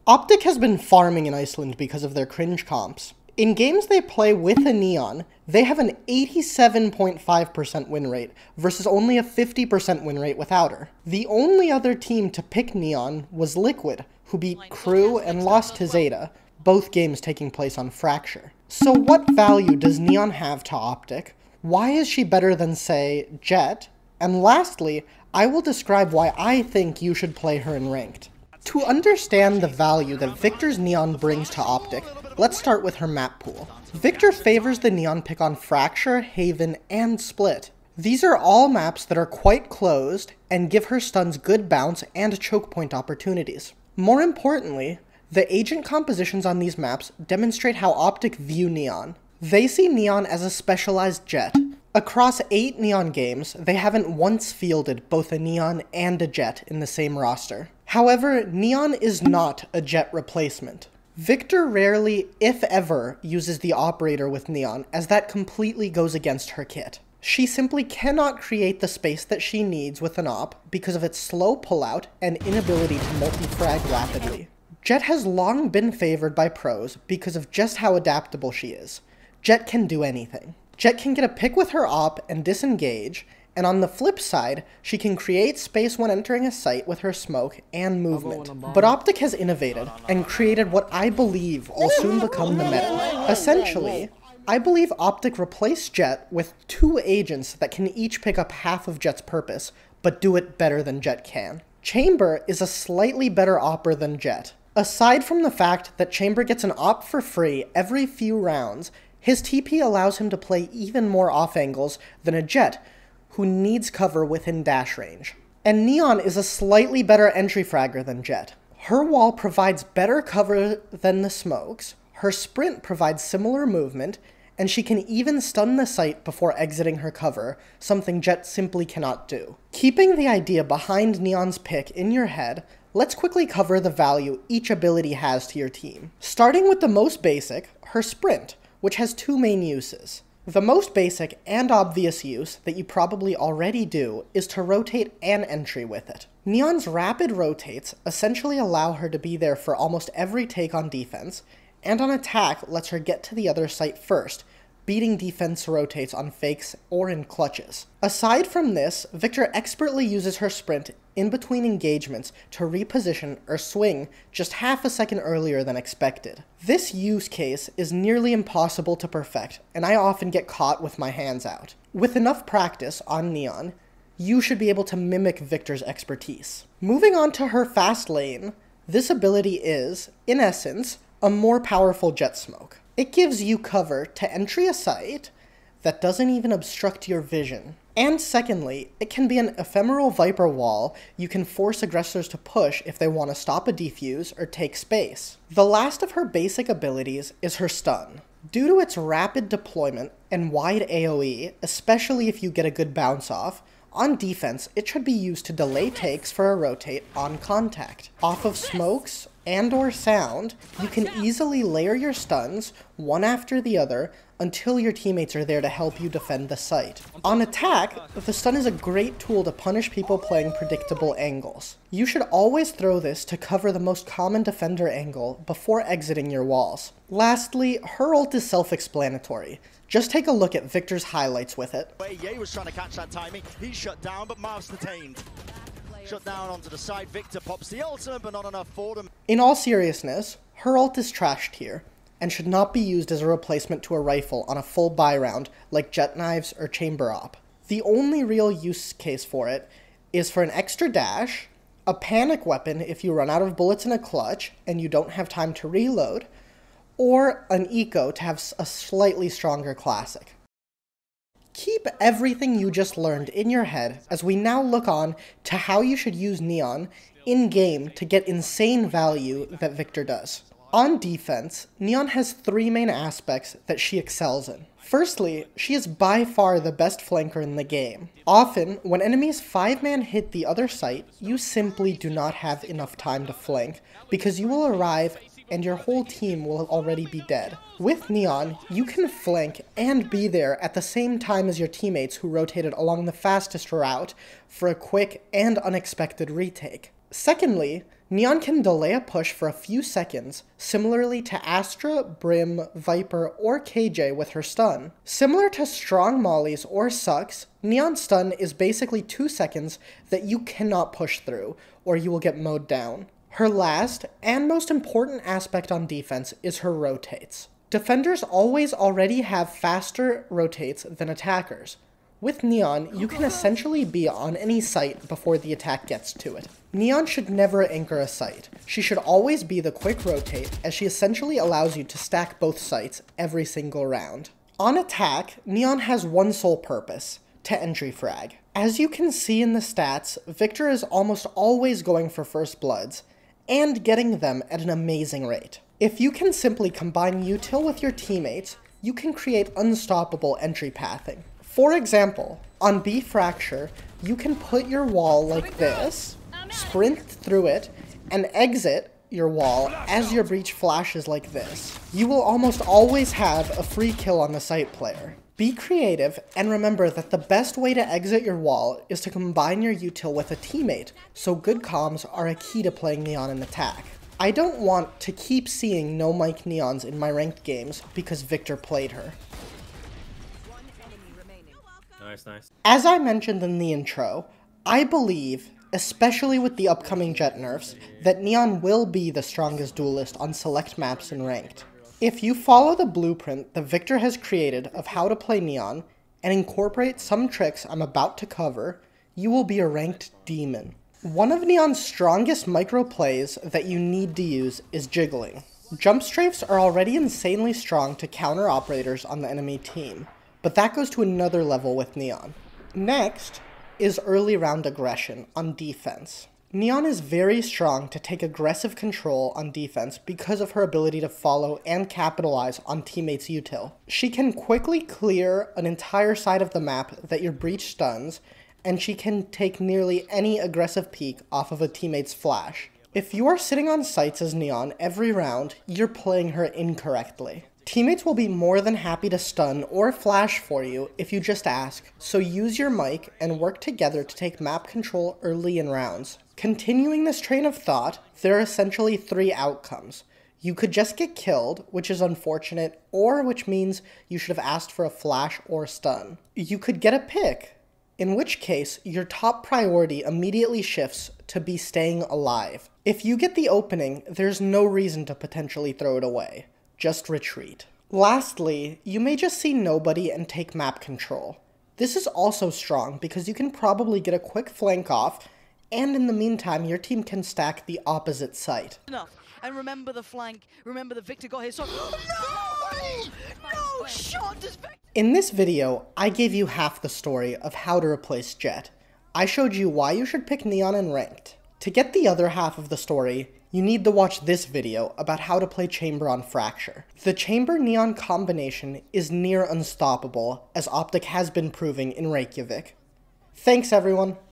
Optic has been farming in Iceland because of their cringe comps. In games they play with a Neon, they have an 87.5% win rate versus only a 50% win rate without her. The only other team to pick Neon was Liquid, who beat Crew and lost to Zeta, both games taking place on Fracture. So what value does Neon have to Optic? Why is she better than, say, Jett? And lastly, I will describe why I think you should play her in Ranked. To understand the value that Victor's Neon brings to Optic, let's start with her map pool. Victor favors the Neon pick on Fracture, Haven, and Split. These are all maps that are quite closed and give her stuns good bounce and choke point opportunities. More importantly, the agent compositions on these maps demonstrate how Optic view Neon. They see Neon as a specialized Jett. Across 8 Neon games, they haven't once fielded both a Neon and a Jett in the same roster. However, Neon is not a Jett replacement. Victor rarely, if ever, uses the operator with Neon, as that completely goes against her kit. She simply cannot create the space that she needs with an op because of its slow pullout and inability to multi-frag rapidly. Jett has long been favored by pros because of just how adaptable she is. Jett can do anything. Jett can get a pick with her op and disengage, and on the flip side, she can create space when entering a site with her smoke and movement. But Optic has innovated and created what I believe will soon become the meta. Essentially, I believe Optic replaced Jett with 2 agents that can each pick up half of Jett's purpose, but do it better than Jett can. Chamber is a slightly better opper than Jett. Aside from the fact that Chamber gets an op for free every few rounds, his TP allows him to play even more off angles than a Jett, who needs cover within dash range. And Neon is a slightly better entry fragger than Jett. Her wall provides better cover than the smokes, her sprint provides similar movement, and she can even stun the site before exiting her cover, something Jett simply cannot do. Keeping the idea behind Neon's pick in your head, let's quickly cover the value each ability has to your team. Starting with the most basic, her sprint, which has 2 main uses. The most basic and obvious use that you probably already do is to rotate an entry with it. Neon's rapid rotates essentially allow her to be there for almost every take on defense, and on attack lets her get to the other site first, beating defense rotates on fakes or in clutches. Aside from this, Victor expertly uses her sprint in between engagements to reposition or swing just half a second earlier than expected. This use case is nearly impossible to perfect, and I often get caught with my hands out. With enough practice on Neon, you should be able to mimic Victor's expertise. Moving on to her fast lane, this ability is, in essence, a more powerful Jett smoke. It gives you cover to entry a site that doesn't even obstruct your vision. And secondly, it can be an ephemeral Viper wall you can force aggressors to push if they want to stop a defuse or take space. The last of her basic abilities is her stun. Due to its rapid deployment and wide AoE, especially if you get a good bounce off, on defense it should be used to delay takes for a rotate on contact. Off of smokes and/or sound, you can easily layer your stuns one after the other until your teammates are there to help you defend the site. On attack, the stun is a great tool to punish people playing predictable angles. You should always throw this to cover the most common defender angle before exiting your walls. Lastly, her ult is self-explanatory. Just take a look at Victor's highlights with it. Ye was trying to catch that timing. He's shut down, but Marv's detained. Shut down onto the side. Victor pops the ultimate, but not enough for them. In all seriousness, her ult is trashed here, and should not be used as a replacement to a rifle on a full buy round like Jett Knives or Chamber Op. The only real use case for it is for an extra dash, a panic weapon if you run out of bullets in a clutch and you don't have time to reload, or an eco to have a slightly stronger classic. Keep everything you just learned in your head as we now look on to how you should use Neon in-game to get insane value that Victor does. On defense, Neon has 3 main aspects that she excels in. Firstly, she is by far the best flanker in the game. Often, when enemies 5-man hit the other site, you simply do not have enough time to flank, because you will arrive and your whole team will already be dead. With Neon, you can flank and be there at the same time as your teammates who rotated along the fastest route for a quick and unexpected retake. Secondly, Neon can delay a push for a few seconds, similarly to Astra, Brim, Viper, or KJ with her stun. Similar to strong mollies or sucks, Neon's stun is basically 2 seconds that you cannot push through, or you will get mowed down. Her last, and most important aspect on defense is her rotates. Defenders always already have faster rotates than attackers. With Neon, you can essentially be on any site before the attack gets to it. Neon should never anchor a site. She should always be the quick rotate, as she essentially allows you to stack both sites every single round. On attack, Neon has one sole purpose: to entry frag. As you can see in the stats, Victor is almost always going for first bloods, and getting them at an amazing rate. If you can simply combine util with your teammates, you can create unstoppable entry pathing. For example, on B Fracture, you can put your wall like this, sprint through it, and exit your wall as your breach flashes like this. You will almost always have a free kill on the site player. Be creative, and remember that the best way to exit your wall is to combine your util with a teammate, so good comms are a key to playing Neon in attack. I don't want to keep seeing no mic Neons in my ranked games because Victor played her. Nice. As I mentioned in the intro, I believe, especially with the upcoming Jett nerfs, that Neon will be the strongest duelist on select maps in ranked. If you follow the blueprint that Victor has created of how to play Neon, and incorporate some tricks I'm about to cover, you will be a ranked demon. One of Neon's strongest micro plays that you need to use is jiggling. Jump strafes are already insanely strong to counter operators on the enemy team, but that goes to another level with Neon. Next is early round aggression on defense. Neon is very strong to take aggressive control on defense because of her ability to follow and capitalize on teammates' util. She can quickly clear an entire side of the map that your breach stuns, and she can take nearly any aggressive peek off of a teammate's flash. If you are sitting on sites as Neon every round, you're playing her incorrectly. Teammates will be more than happy to stun or flash for you if you just ask, so use your mic and work together to take map control early in rounds. Continuing this train of thought, there are essentially 3 outcomes. You could just get killed, which is unfortunate, or which means you should have asked for a flash or stun. You could get a pick, in which case your top priority immediately shifts to be staying alive. If you get the opening, there's no reason to potentially throw it away. Just retreat. Lastly, you may just see nobody and take map control. This is also strong because you can probably get a quick flank off, and in the meantime your team can stack the opposite site. Enough. And remember the flank, remember that Victor got his shot. No! No shot does Victor. In this video, I gave you half the story of how to replace Jett. I showed you why you should pick Neon in ranked. To get the other half of the story, you need to watch this video about how to play Chamber on Fracture. The Chamber-Neon combination is near unstoppable, as Optic has been proving in Reykjavik. Thanks everyone!